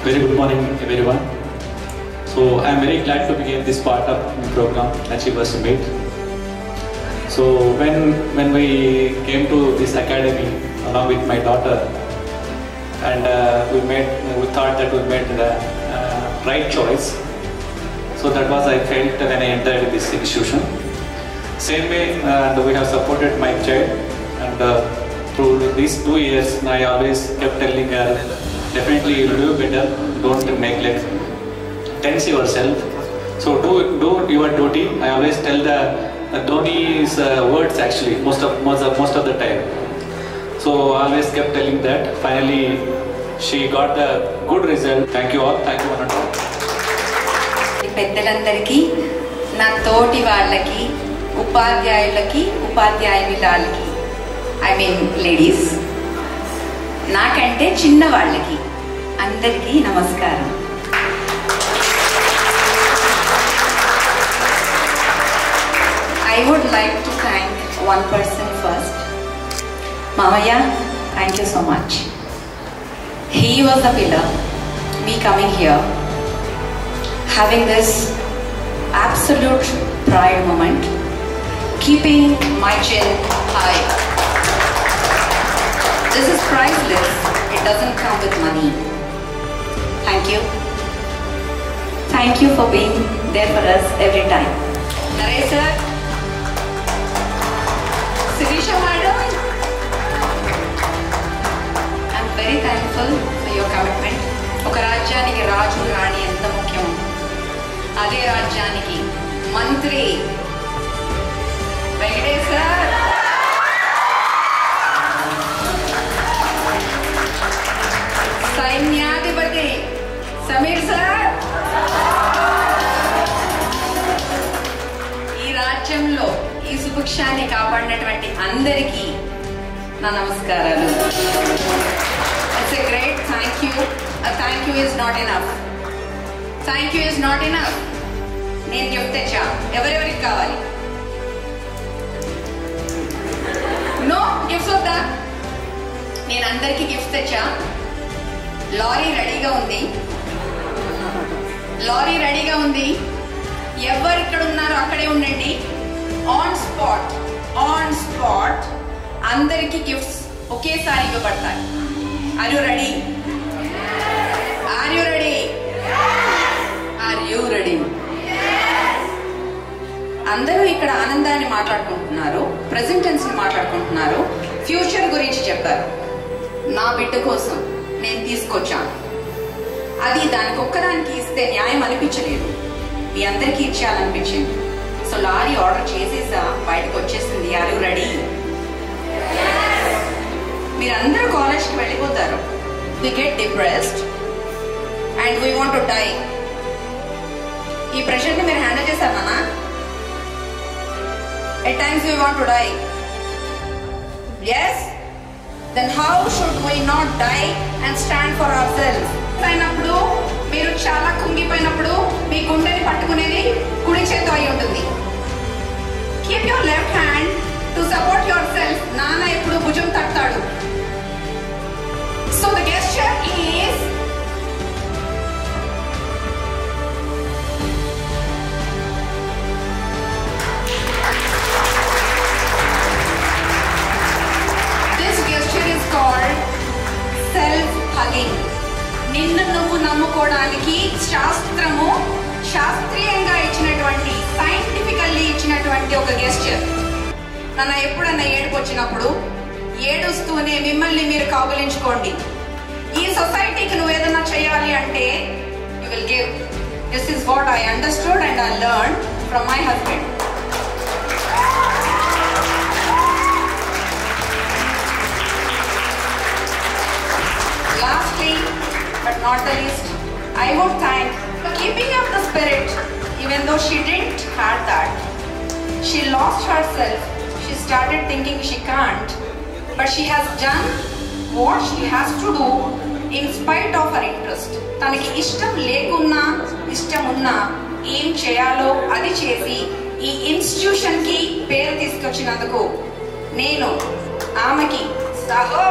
Very good morning, everyone. So I am very glad to begin this part of the program, Achievers Meet. So when we came to this academy along with my daughter, and we thought that we made the right choice. So that was I felt when I entered this institution. Same way, we have supported my child, and through these 2 years, I always kept telling her, definitely you will do better. Don't neglect. Tense yourself. So do your duty. I always tell the Dhoni's words actually most of the time. So I always kept telling that. Finally, she got the good result. Thank you all. Thank you one and all. పెద్దలందరికీ, నా తోటి వాళ్ళకి, ఉపాధ్యాయులకి, ఉపాధ్యాయురాలకి, I mean ladies, నాకంటే చిన్న వాళ్ళకి అందరికీ నమస్కారం. I would like to thank one person first. Mamaya, thank you so much. He was the pillar, me coming here, having this absolute pride moment, keeping my chin high. This is priceless. It doesn't come with money. Thank you. Thank you for being there for us every time. Naresh sir, Sirisha madam, I'm very thankful for your commitment. ఒక రాజ్యానికి రాజు రాణి ఎంత ముఖ్యం, అదే రాజ్యానికి మంత్రి Venkatesh sir, సైన్యాధిపతి Sameer sir, ఈ రాజ్యంలో ఈ సుభిక్షాన్ని కాపాడినటువంటి అందరికీ నా నమస్కారాలు. It's a great thank you. Thank you is not enough. Thank you is not enough. నేను గిఫ్ట్ తెచ్చా. ఎవరెవరికి కావాలి? నో గిఫ్ట్స్ వద్దా? నేను అందరికీ గిఫ్ట్ తెచ్చా. లారీ రెడీగా ఉంది. లారీ రెడీగా ఉంది. ఎవరు ఇక్కడ ఉన్నారో అక్కడే ఉండండి. ఆన్ స్పాట్ అందరికీ గిఫ్ట్స్ ఒకేసారి ఇవ్వబడతాయి. Are you ready? Are you ready? Are you ready? అందరూ ఇక్కడ ఆనందాన్ని మాట్లాడుకుంటున్నారు, ప్రెజెంట్ టెన్స్ ని మాట్లాడుకుంటున్నారు, ఫ్యూచర్ గురించి చెప్పారు. నా బిడ్డ కోసం నేను తీసుకొచ్చాను. అది దానికి ఒక్కదానికి ఇస్తే న్యాయం అనిపించలేదు, మీ అందరికీ ఇచ్చేయాలనిపించింది. సో లారీ ఆర్డర్ చేసేసా, బయటకు వచ్చేసింది. Are you ready? మీరందరూ కాలేజ్కి వెళ్ళిపోతారు. We get depressed and we want to die. ఈ ప్రెషర్ని మీరు హ్యాండిల్ చేశారన్నా? At times we want to die. Yes? Then how should we not die and stand for ourselves? అయినప్పుడు మీరు చాలా కుంగిపోయినప్పుడు మీ గుండెని పట్టుకునేది కుడి చేతి అయి ఉంటుంది. Keep your left hand to support yourself. నాన్న ఎప్పుడు భుజం తట్టాడు. So the gesture is self-hugging. నిన్ను నువ్వు నమ్ముకోవడానికి శాస్త్రీయంగా ఇచ్చినటువంటి, సైంటిఫికల్లీ ఇచ్చినటువంటి ఒక గెస్చర్. నన్ను ఎప్పుడన్నా ఏడుపు వచ్చినప్పుడు ఏడుస్తూనే మిమ్మల్ని మీరు కౌగిలించుకోండి. ఈ సొసైటీకి నువ్వు ఏదన్నా చేయాలి అంటే you will give. This is what I understood and I learn from my husband. Lastly, but not the least, I would thank for keeping up the spirit, even though she didn't have that. She lost herself. She started thinking she can't, but she has done what she has to do in spite of her interest. తనకి ఇష్టం లేకున్నా ఇష్టం ఉన్నా ఏం చేయాలో అది చేసి ఈ ఇన్స్టిట్యూషన్ కి పేరు తీసుకొచ్చినందుకు నేను ఆమెకి సహో